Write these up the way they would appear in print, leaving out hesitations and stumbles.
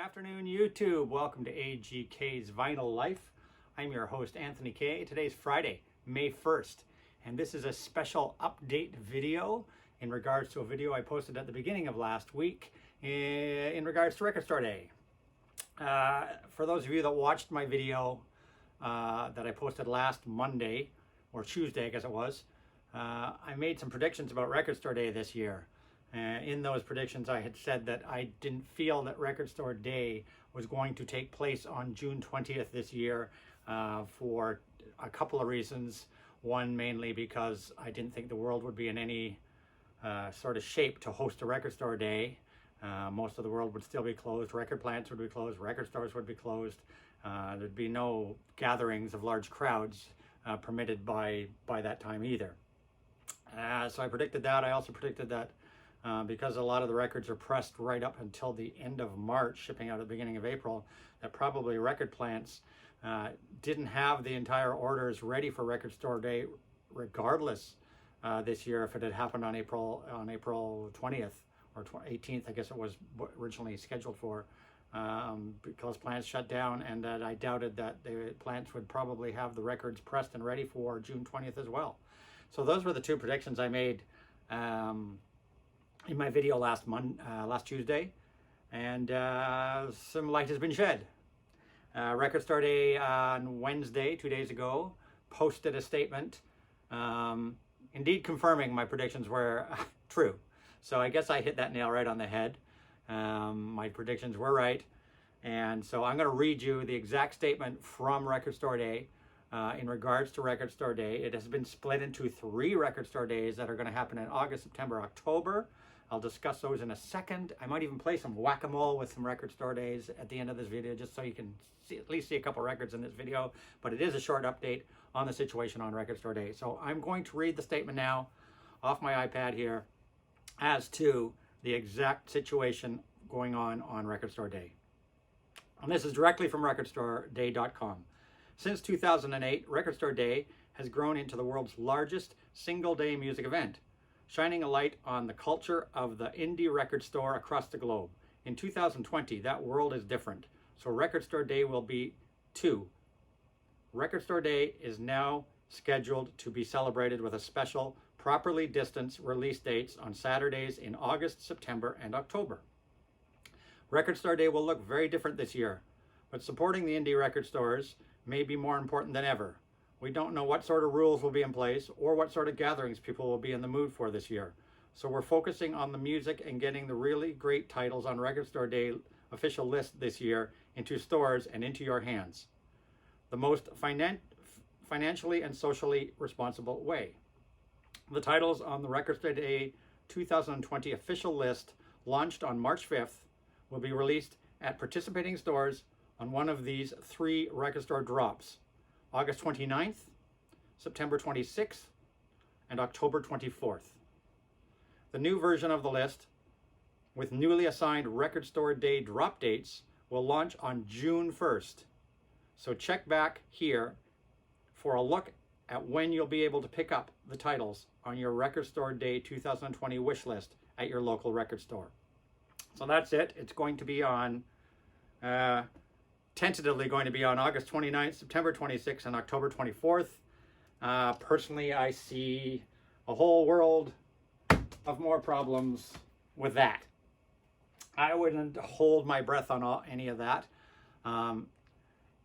afternoon, YouTube. Welcome to AGK's Vinyl Life. I'm your host, Anthony K. Today's Friday, May 1st, and this is a special update video in regards to a video I posted at the beginning of last week in regards to Record Store Day. For those of you that watched my video that I posted last Monday, or Tuesday, I guess it was, I made some predictions about Record Store Day this year. In those predictions, I had said that I didn't feel that Record Store Day was going to take place on June 20th this year for a couple of reasons. One, mainly because I didn't think the world would be in any sort of shape to host a Record Store Day. Most of the world would still be closed. Record plants would be closed. Record stores would be closed. There'd be no gatherings of large crowds permitted by that time either. So I predicted that. I also predicted that because a lot of the records are pressed right up until the end of March, shipping out at the beginning of April, that probably record plants didn't have the entire orders ready for Record Store Day regardless this year if it had happened on April 20th or 18th, I guess it was originally scheduled for, because plants shut down, and that I doubted that the plants would probably have the records pressed and ready for June 20th as well. So those were the two predictions I made in my video last Tuesday, and some light has been shed. Record Store Day on Wednesday, 2 days ago, posted a statement, indeed confirming my predictions were true. So I guess I hit that nail right on the head. My predictions were right, and so I'm going to read you the exact statement from Record Store Day in regards to Record Store Day. It has been split into 3 Record Store Days that are going to happen in August, September, October. I'll discuss those in a second. I might even play some whack-a-mole with some Record Store Days at the end of this video, just so you can at least see a couple records in this video. But it is a short update on the situation on Record Store Day. So I'm going to read the statement now off my iPad here as to the exact situation going on Record Store Day. And this is directly from recordstoreday.com. Since 2008, Record Store Day has grown into the world's largest single-day music event, shining a light on the culture of the indie record store across the globe. In 2020, that world is different, so Record Store Day will be 2. Record Store Day is now scheduled to be celebrated with a special, properly distanced release dates on Saturdays in August, September, and October. Record Store Day will look very different this year, but supporting the indie record stores may be more important than ever. We don't know what sort of rules will be in place or what sort of gatherings people will be in the mood for this year. So we're focusing on the music and getting the really great titles on Record Store Day official list this year into stores and into your hands. The most financially and socially responsible way. The titles on the Record Store Day 2020 official list, launched on March 5th, will be released at participating stores on one of these 3 record store drops: August 29th, September 26th, and October 24th. The new version of the list, with newly assigned Record Store Day drop dates, will launch on June 1st. So check back here for a look at when you'll be able to pick up the titles on your Record Store Day 2020 wish list at your local record store. So that's it. It's going to be on tentatively going to be on August 29th, September 26th, and October 24th. Personally, I see a whole world of more problems with that. I wouldn't hold my breath on any of that.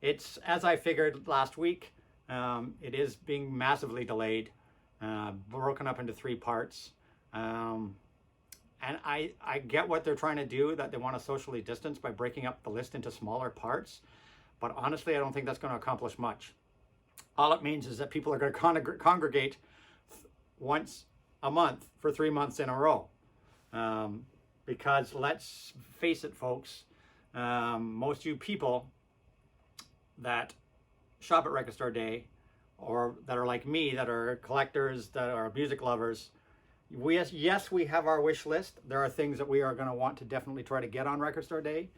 It's, as I figured last week, it is being massively delayed, broken up into 3 parts. And I get what they're trying to do, that they want to socially distance by breaking up the list into smaller parts. But honestly, I don't think that's going to accomplish much. All it means is that people are going to congregate once a month for 3 months in a row. Because let's face it, folks, most of you people that shop at Record Store Day, or that are like me, that are collectors, that are music lovers, yes, we have our wish list. There are things that we are going to want to definitely try to get on Record Store Day.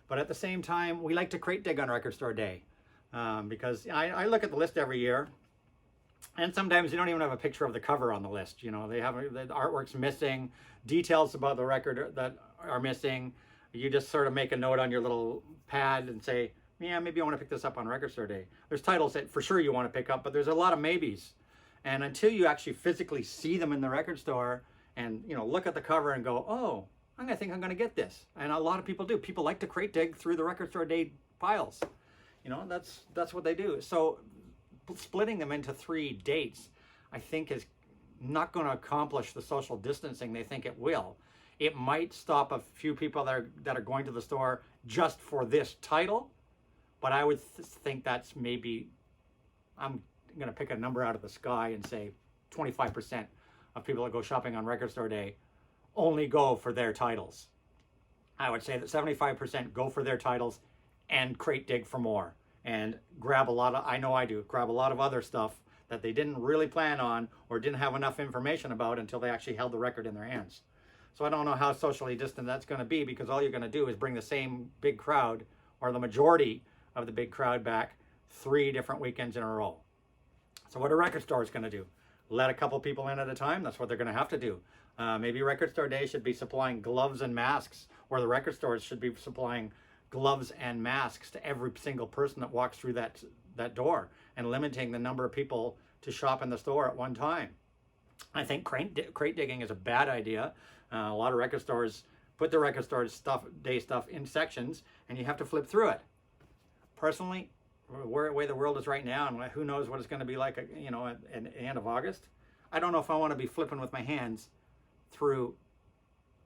But at the same time, we like to crate dig on Record Store Day. Because I look at the list every year, and sometimes you don't even have a picture of the cover on the list. You know, they have the artwork's missing, details about the record that are missing. You just sort of make a note on your little pad and say, yeah, maybe I want to pick this up on record store day. There's titles that for sure you want to pick up, but there's a lot of maybes. And until you actually physically see them in the record store and, you know, look at the cover and go, oh, I think I'm going to get this. And a lot of people do. People like to crate dig through the record store day piles. You know, that's what they do. So splitting them into 3 dates, I think, is not going to accomplish the social distancing they think it will. It might stop a few people that are going to the store just for this title, but I would think that's maybe, I'm going to pick a number out of the sky and say 25% of people that go shopping on record store day only go for their titles. I would say that 75% go for their titles and crate dig for more and grab a lot of, I know I do, grab a lot of other stuff that they didn't really plan on or didn't have enough information about until they actually held the record in their hands. So I don't know how socially distant that's going to be, because all you're going to do is bring the same big crowd, or the majority of the big crowd, back 3 different weekends in a row. So what are record stores going to do? Let a couple people in at a time? That's what they're going to have to do. Maybe record store day should be supplying gloves and masks, or the record stores should be supplying gloves and masks to every single person that walks through that door, and limiting the number of people to shop in the store at one time. I think crate digging is a bad idea. A lot of record stores put the record store day stuff in sections, and you have to flip through it. Personally, the way the world is right now, and who knows what it's going to be like, you know, at the end of August, I don't know if I want to be flipping with my hands through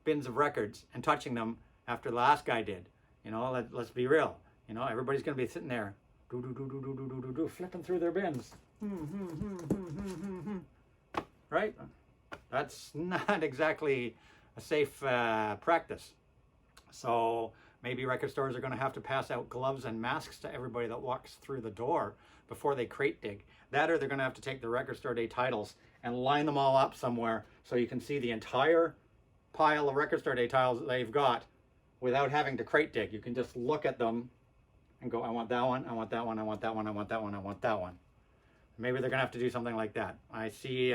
bins of records and touching them after the last guy did. You know, let's be real. You know, everybody's going to be sitting there, flipping through their bins. Right? That's not exactly a safe practice. So maybe record stores are going to have to pass out gloves and masks to everybody that walks through the door before they crate dig. That, or they're going to have to take the record store day titles and line them all up somewhere so you can see the entire pile of record store day titles that they've got without having to crate dig. You can just look at them and go, I want that one, I want that one, I want that one, I want that one, I want that one. Maybe they're going to have to do something like that. I see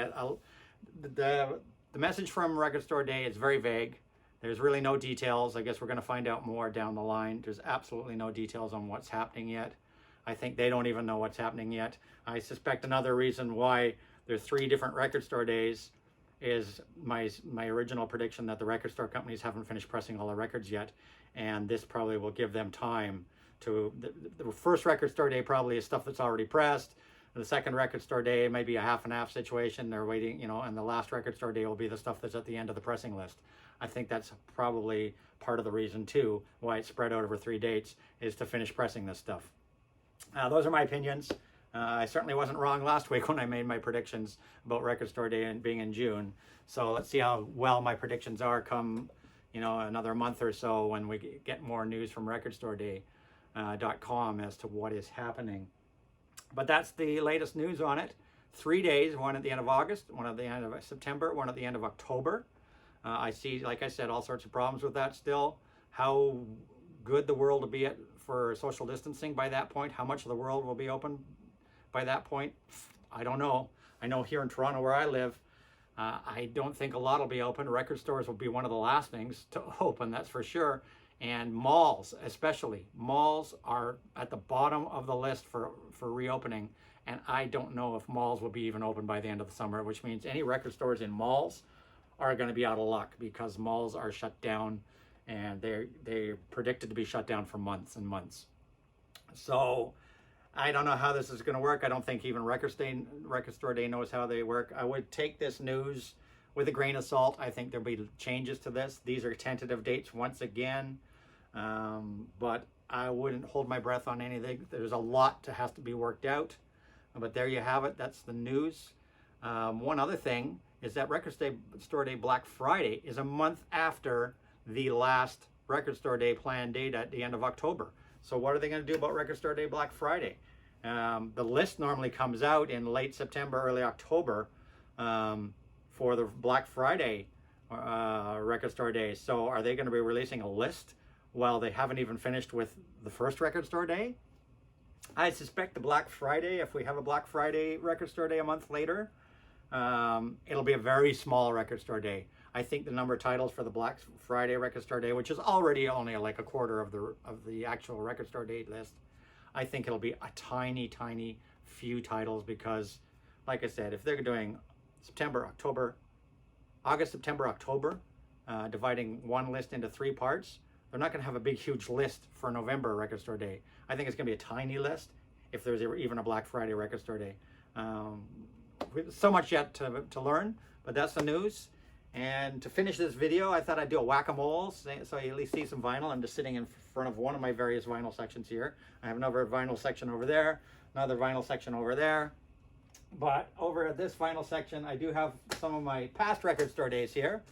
the message from record store day is very vague. There's really no details. I guess we're going to find out more down the line. There's absolutely no details on what's happening yet. I think they don't even know what's happening yet. I suspect another reason why there's 3 different record store days is my original prediction that the record store companies haven't finished pressing all the records yet, and this probably will give them time to, the first record store day probably is stuff that's already pressed. The second record store day might be a half and half situation. They're waiting, you know, and the last record store day will be the stuff that's at the end of the pressing list. I think that's probably part of the reason too why it's spread out over 3 dates, is to finish pressing this stuff. Those are my opinions. I certainly wasn't wrong last week when I made my predictions about record store day and being in June. So let's see how well my predictions are come, you know, another month or so when we get more news from recordstoreday.com as to what is happening. But that's the latest news on it. 3 days, one at the end of August, one at the end of September, one at the end of October. I see, like I said, all sorts of problems with that still. How good the world will be at for social distancing by that point, how much of the world will be open by that point, I don't know. I know here in Toronto where I live, I don't think a lot will be open. Record stores will be one of the last things to open, that's for sure. And malls, especially. Malls are at the bottom of the list for reopening. And I don't know if malls will be even open by the end of the summer, which means any record stores in malls are going to be out of luck, because malls are shut down, and they're predicted to be shut down for months and months. So I don't know how this is going to work. I don't think even record store day knows how they work. I would take this news with a grain of salt. I think there'll be changes to this. These are tentative dates once again, but I wouldn't hold my breath on anything. There's a lot that has to be worked out, but there you have it. That's the news. One other thing is that record store day Black Friday is a month after the last record store day planned date at the end of October. So what are they going to do about record store day Black Friday? The list normally comes out in late September, early October for the Black Friday record store day. So are they going to be releasing a list while they haven't even finished with the first record store day? I suspect the Black Friday, if we have a Black Friday record store day a month later, it'll be a very small record store day. I think the number of titles for the Black Friday Record Store Day, which is already only like a quarter of the actual Record Store Day list, I think it'll be a tiny few titles, because like I said, if they're doing August, September, October, dividing one list into 3 parts, they're not going to have a big huge list for November Record Store Day. I think it's going to be a tiny list if there's even a Black Friday Record Store Day. So much yet to learn, but that's the news. And to finish this video, I thought I'd do a whack-a-mole, so you at least see some vinyl. I'm just sitting in front of one of my various vinyl sections here. I have another vinyl section over there, another vinyl section over there. But over at this vinyl section, I do have some of my past Record Store Days here.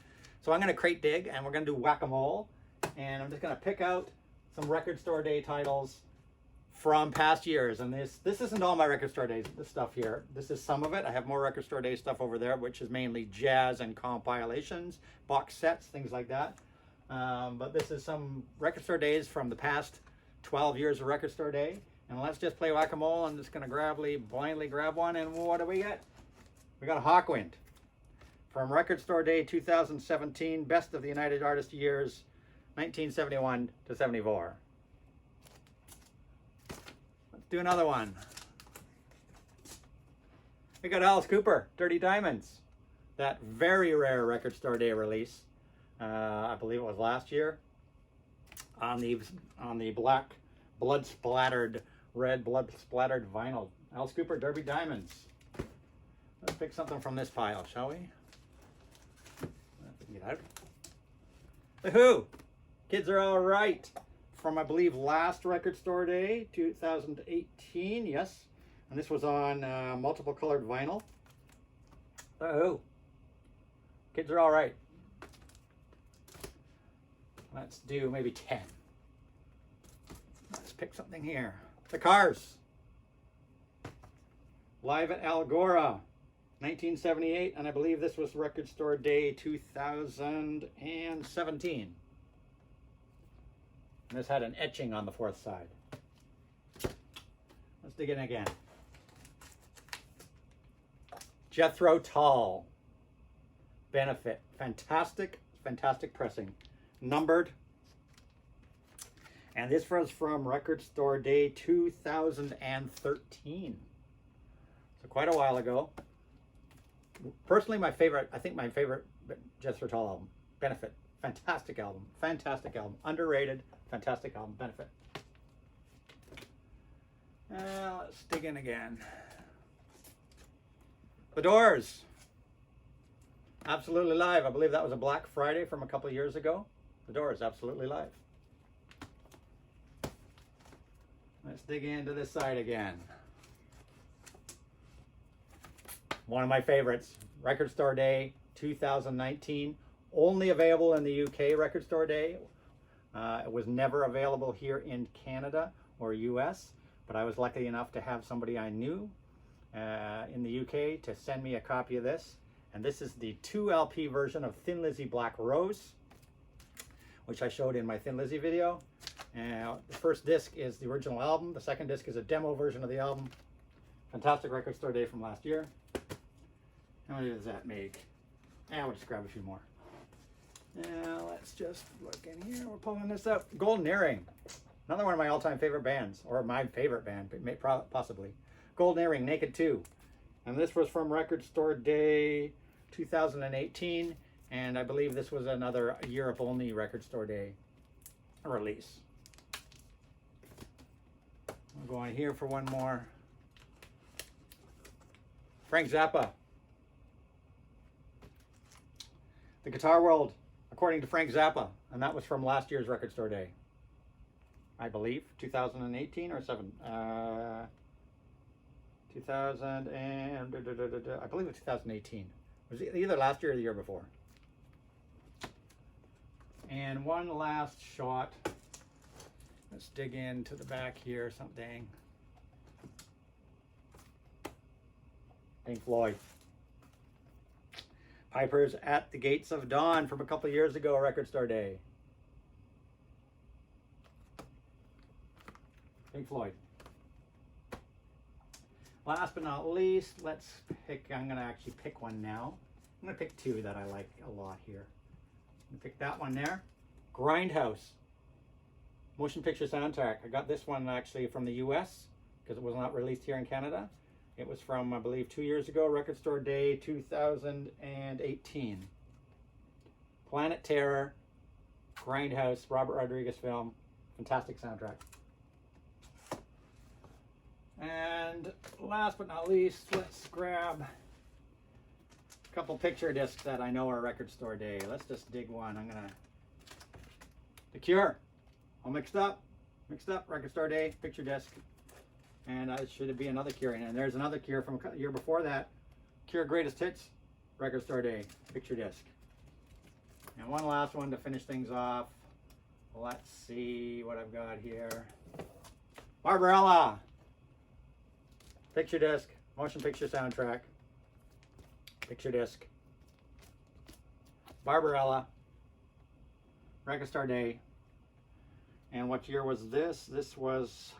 So I'm going to crate dig, and we're going to do whack-a-mole. And I'm just going to pick out some Record Store Day titles from past years. And this isn't all my Record Store Days stuff here. This is some of it. I have more Record Store Day stuff over there, which is mainly jazz and compilations, box sets, things like that. But this is some Record Store Days from the past 12 years of Record Store Day. And let's just play whack-a-mole. I'm just going to blindly grab one. And what do we get? We got a Hawkwind from Record Store Day 2017, Best of the United Artist Years, 1971 to 74. Let's do another one. We got Alice Cooper, Dirty Diamonds. That very rare Record Store Day release. I believe it was last year. On the black red blood splattered vinyl. Alice Cooper, Dirty Diamonds. Let's pick something from this pile, shall we? Get out. The Who, Kids Are All Right, from I believe last Record Store Day 2018. Yes, and this was on multiple colored vinyl. The Who, Kids Are All Right. Let's do maybe 10. Let's pick something here. The Cars, live at Algora, 1978, and I believe this was Record Store Day 2017. And this had an etching on the 4th side. Let's dig in again. Jethro Tull, Benefit, fantastic pressing, numbered. And this was from Record Store Day 2013. So quite a while ago. Personally, I think my favorite Jethro Tull album, Benefit. Fantastic album. Underrated, fantastic album, Benefit. Let's dig in again. The Doors. Absolutely Live. I believe that was a Black Friday from a couple of years ago. The Doors, Absolutely Live. Let's dig into this side again. One of my favorites, Record Store Day 2019, only available in the UK Record Store Day. It was never available here in Canada or US, but I was lucky enough to have somebody I knew in the UK to send me a copy of this. And this is the 2 LP version of Thin Lizzy Black Rose, which I showed in my Thin Lizzy video. The first disc is the original album. The second disc is a demo version of the album. Fantastic Record Store Day from last year. How many does that make? We'll just grab a few more. Now let's just look in here. We're pulling this up. Golden Earring. Another one of my all-time favorite bands, or my favorite band, possibly. Golden Earring, Naked 2. And this was from Record Store Day 2018. And I believe this was another Europe-only Record Store Day release. We'll go on here for one more. Frank Zappa. The Guitar World, according to Frank Zappa. And that was from last year's Record Store Day. I believe, 2018 or 7. 2000 and... I believe it was 2018. It was either last year or the year before. And one last shot. Let's dig into the back here, something. Pink Floyd. Piper's at the Gates of Dawn from a couple years ago, Record Store Day. Pink Floyd. Last but not least, let's pick, I'm going to actually pick one now. I'm going to pick 2 that I like a lot here. Pick that one there. Grindhouse. Motion picture soundtrack. I got this one actually from the US because it was not released here in Canada. It was from, I believe, 2 years ago, Record Store Day 2018. Planet Terror, Grindhouse, Robert Rodriguez film. Fantastic soundtrack. And last but not least, let's grab a couple picture discs that I know are Record Store Day. Let's just dig one. The Cure. All mixed up, Record Store Day, picture disc. And should be another Cure in it. And there's another Cure from a year before that. Cure Greatest Hits, Record Store Day, picture disc. And one last one to finish things off. Let's see what I've got here. Barbarella, picture disc, motion picture soundtrack, picture disc. Barbarella, Record Store Day. And what year was this? This was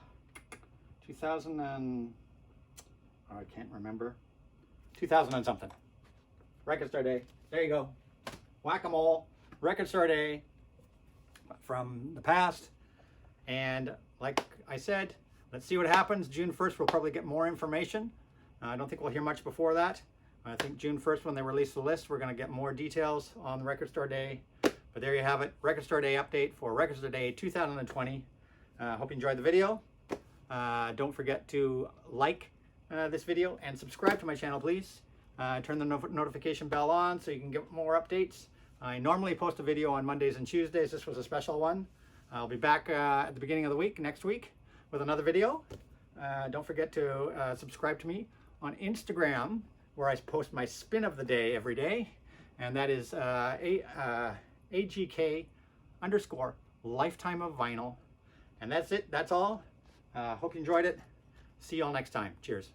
2000 and, oh, I can't remember. 2000 and something. Record Store Day. There you go. Whack-a-mole. Record Store Day from the past. And like I said, let's see what happens. June 1st, we'll probably get more information. I don't think we'll hear much before that. I think June 1st, when they release the list, we're going to get more details on the Record Store Day. But there you have it. Record Store Day update for Record Store Day 2020. Hope you enjoyed the video. Don't forget to like this video and subscribe to my channel, please. Turn the notification bell on so you can get more updates. I normally post a video on Mondays and Tuesdays. This was a special one. I'll be back at the beginning of the week, next week, with another video. Don't forget to subscribe to me on Instagram, where I post my spin of the day every day. And that is AGK_lifetime of vinyl. And that's it. That's all. Hope you enjoyed it. See you all next time. Cheers.